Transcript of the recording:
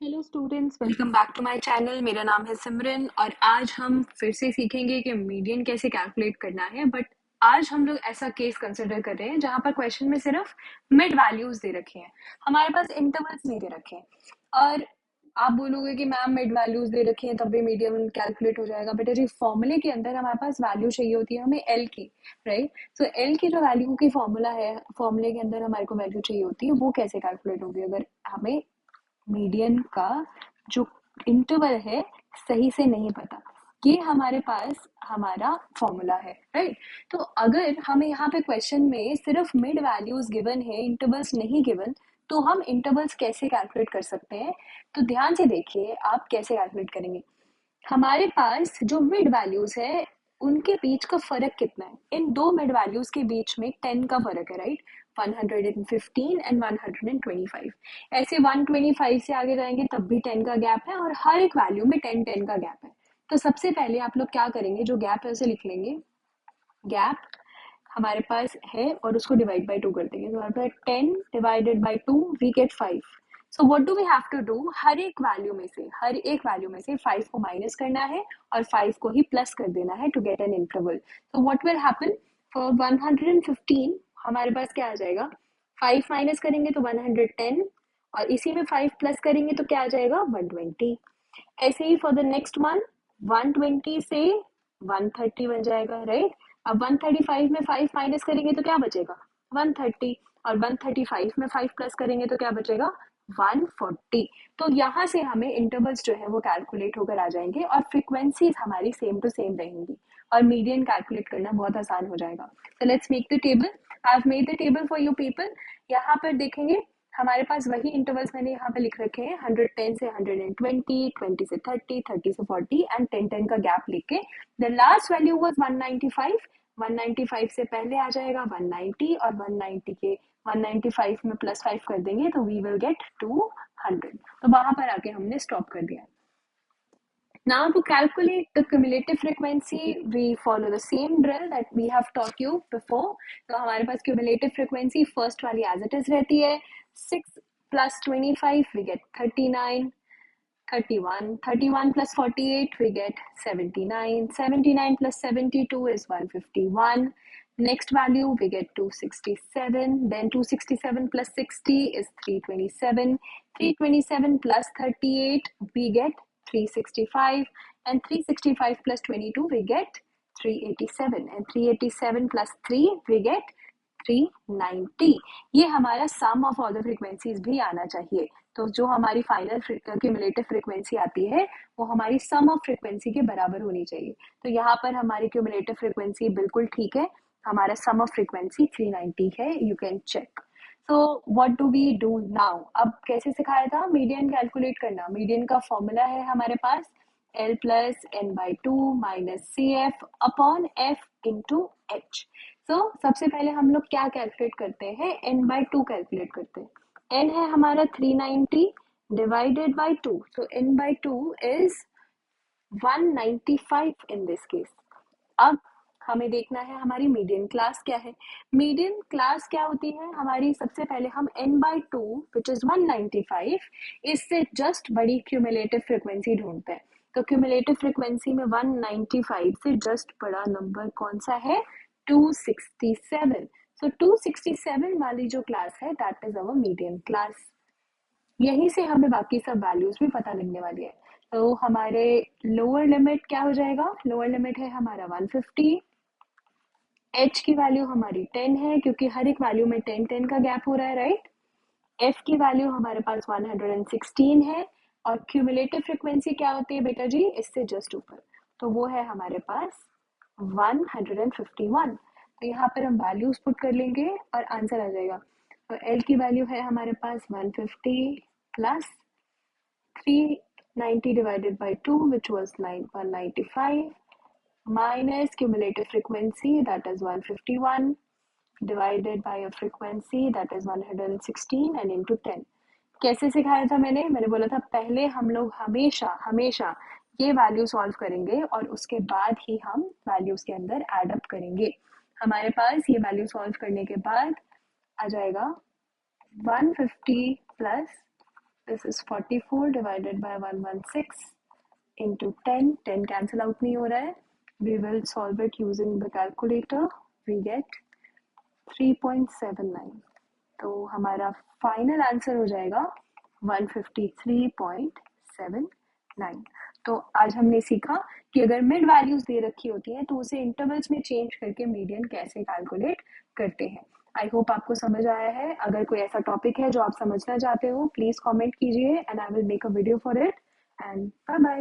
Hello students, welcome back to my channel. मेरा नाम है सिमरन और आज हम फिर से सीखेंगे कि मीडियन कैसे कैलकुलेट करना है। बट आज हम लोग ऐसा केस कंसिडर कर रहे हैं जहां पर क्वेश्चन में सिर्फ मिड वैल्यूज दे रखे हैं, हमारे पास इंटरवल्स नहीं दे रखे हैं। और आप बोलोगे कि मैम मिड वैल्यूज दे रखे हैं तब भी मीडियन कैलकुलेट हो जाएगा। बेटा जी, फॉर्मूले के अंदर हमारे पास वैल्यू चाहिए होती है हमें एल की, राइट। सो एल की जो वैल्यू की फॉर्मूला है, फॉर्मूले के अंदर हमारे को वैल्यू चाहिए होती है, वो कैसे कैलकुलेट होगी अगर हमें मीडियन का जो इंटरवल है सही से नहीं पता। ये हमारे पास हमारा फॉर्मूला है, राइट। तो अगर हमें यहाँ पे क्वेश्चन में सिर्फ मिड वैल्यूज गिवन है, इंटरवल्स नहीं गिवन, तो हम इंटरवल्स कैसे कैलकुलेट कर सकते हैं। तो ध्यान से देखिए आप कैसे कैलकुलेट करेंगे। हमारे पास जो मिड वैल्यूज है उनके बीच का फर्क कितना है। इन दो मिड वैल्यूज के बीच में 10 का फर्क है, राइट। 115 एंड 125। ऐसे 125 से आगे जाएंगे तब भी 10 का गैप है और हर एक वैल्यू में 10 10 का गैप है। तो सबसे पहले आप लोग क्या करेंगे, जो गैप है उसे लिख लेंगे। गैप हमारे पास है और उसको डिवाइड बाय 2 कर देंगे। तो हमारे पास 10 divided by 2 we get 5। So what do we have to do, हर एक वैल्यू में से 5 को माइनस करना है और 5 को ही प्लस कर देना है टू गेट एन इंटरवल। तो व्हाट विल हैपन फॉर 115, हमारे पास क्या आ जाएगा, 5 माइनस करेंगे तो 110 और इसी में 5 प्लस करेंगे तो क्या आ जाएगा 120। ऐसे ही फॉर द नेक्स्ट वन, 120 से 130 बन जाएगा, राइट। अब 135 में 5 माइनस करेंगे तो क्या बचेगा 130 और 135 में 5 प्लस करेंगे तो क्या बचेगा 140। तो यहाँ से हमें इंटरवल्स जो है वो कैलकुलेट होकर आ जाएंगे और फ्रीक्वेंसीज हमारी सेम टू सेम रहेंगी और मीडियन कैलकुलेट करना बहुत आसान हो जाएगा। तो let's make the table. I have made the table for you people. यहाँ पर देखेंगे हमारे पास वही इंटरवल्स मैंने यहाँ पे लिख रखे हैं, 110 से 120, 20 से 30, 30 से 40 एंड 10 10 का गैप लेके द लास्ट वैल्यू वाज 195। 195 से पहले आ जाएगा 190 और 190 के 195 में प्लस 5 कर देंगे तो वी विल गेट 200। तो वहां पर आके हमने स्टॉप कर दिया। Now to calculate the cumulative frequency, we follow the same drill that we have taught you before. तो हमारे पास cumulative frequency first वाली as it is रहती है, 6 plus 25 we get 39, 31, 31 plus 48 we get 79, 79 plus 72 is 151. Next value we get 267, then 267 plus 60 is 327, 327 plus 38 we get 365, and 365 plus 22 we get 387, and 387 plus 3 we get 390। ये हमारा सम of all the frequencies भी आना चाहिए। तो जो हमारी फाइनल क्यूमुलेटिव फ्रीक्वेंसी आती है वो हमारी सम ऑफ फ्रीक्वेंसी के बराबर होनी चाहिए। तो यहाँ पर हमारी क्यूमुलेटिव फ्रीक्वेंसी बिल्कुल ठीक है, हमारा सम ऑफ फ्रीक्वेंसी 390 है, you can check. So what do we do now. अब कैसे सिखाया था मीडियन कैलकुलेट करना। मीडियन का फॉर्मूला है हमारे पास L plus N by two minus C F upon F into H. तो सबसे पहले हम लोग क्या कैलकुलेट करते हैं, n बाई टू कैलकुलेट करते हैं। n है हमारा 390 divided by two, so n by two is 195 in this case. अब हमें देखना है हमारी मीडियन क्लास क्या है। मीडियन क्लास क्या होती है हमारी, सबसे पहले हम n by two which is 195 इससे जस्ट बड़ी क्यूमुलेटिव फ्रीक्वेंसी ढूंढते हैं। तो क्यूमुलेटिव फ्रीक्वेंसी में 195 से जस्ट बड़ा नंबर कौन सा है, 267। सो 267 वाली जो क्लास है that is our median class. यहीं से हमें बाकी सब वैल्यूज भी पता लगने वाली है। तो हमारे लोअर लिमिट क्या हो जाएगा, लोअर लिमिट है हमारा 150, एच की वैल्यू हमारी 10 है क्योंकि हर एक वैल्यू में 10 10 का गैप हो रहा है, राइट। एफ की वैल्यू हमारे पास 116 है और क्यूमुलेटिव फ्रीक्वेंसी क्या होती है बेटा जी, इससे जस्ट ऊपर, तो वो है हमारे पास 151। तो यहाँ पर हम वैल्यूज पुट कर लेंगे और आंसर आ जाएगा। तो एल की वैल्यू है हमारे पास 150 plus 390 divided by 2 which was 195 minus cumulative frequency that is 151 divided by a frequency that is 116 and into 10। कैसे सिखाया था मैंने बोला था पहले हम लोग हमेशा हमेशा ये वैल्यू सॉल्व करेंगे और उसके बाद ही हम वैल्यूज के अंदर एड अप करेंगे। हमारे पास ये वैल्यू सॉल्व करने के बाद आ जाएगा 150 plus This is 44 divided by 116 into 10. 10 cancel out नहीं हो रहा है. We will solve it using the calculator. We get 3.79. तो हमारा फाइनल आंसर हो जाएगा 153.79. तो आज हमने सीखा कि अगर मिड वैल्यूज दे रखी होती हैं तो उसे इंटरवल्स में चेंज करके मीडियन कैसे कैलकुलेट करते हैं. आई होप आपको समझ आया है. अगर कोई ऐसा टॉपिक है जो आप समझना चाहते हो, प्लीज कमेंट कीजिए and I will make a video for it. And bye bye.